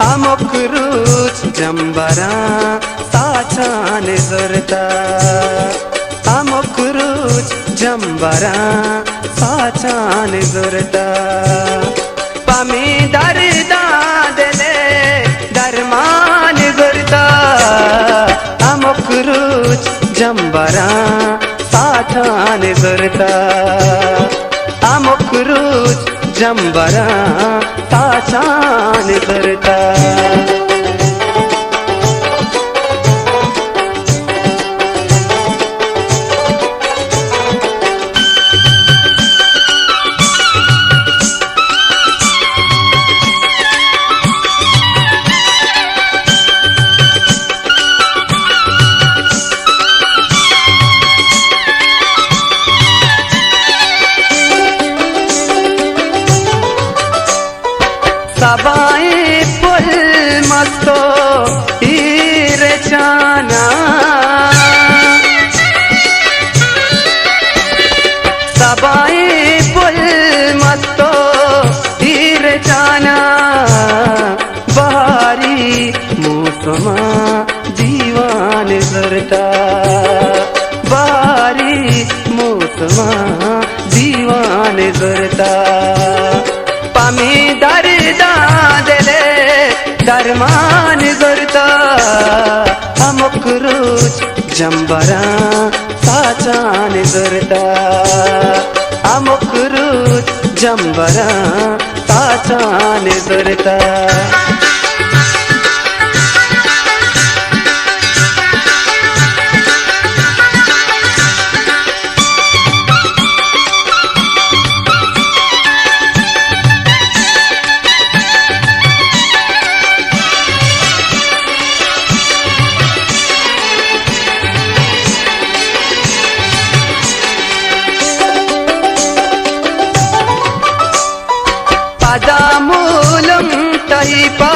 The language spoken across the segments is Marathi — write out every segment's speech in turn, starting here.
आमोकरूच जंबरा साचाने जोरता आमोकरूच जंबरा साचाने जोरता पामी दर्दा दिले दरमान गुरता आमोकरूच जंबरा साचाने जोरता आमोकरूच जंबरा साचाने जोरता सबाए पुल मस्तो हीरे चाना सबाए पुल मस्तो हीरे चाना बहारी मौसमा दीवान जरता बहारी मौसमा दीवान जरता पामी दर्दा दिले दरमान गुरता आमोकरूच जंबरा साचाने जोरता आमोकरूच जंबरा साचाने जोरता पदामूलम तहिपा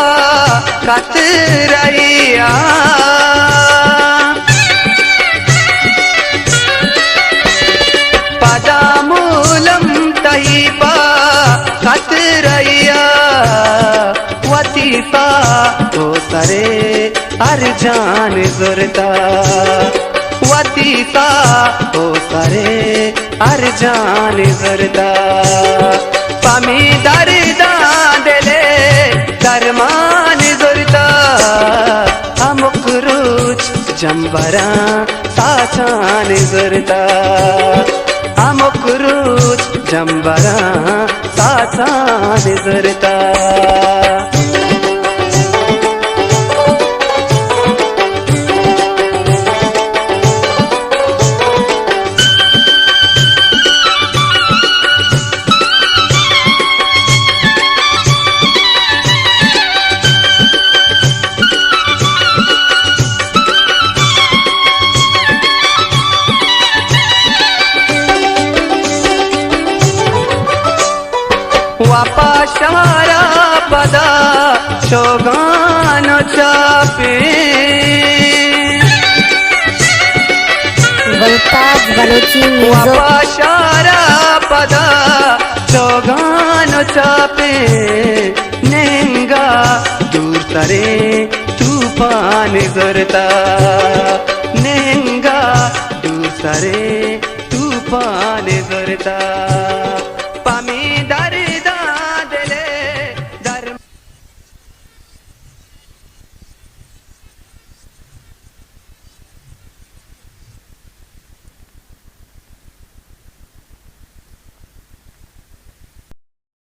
कतरैया पदामूलम तहिपा कतरैया वतीसा हो सरे अर्जान जोरता वतीसा हो सरे अर्जान जोरता पामी दर्दा दिले दरमान गुरता आमोकरूच जंबरा साचाने जोरता आमोकरूच जंबरा साचाने जोरता वापाशारा पदा शोगानो चापे मुमताज बलोची वापाशारा पदा शोगानो चापे नेंगा दूर तरे तूफान जोरता नेंगा दूर तरे तूफान जोरता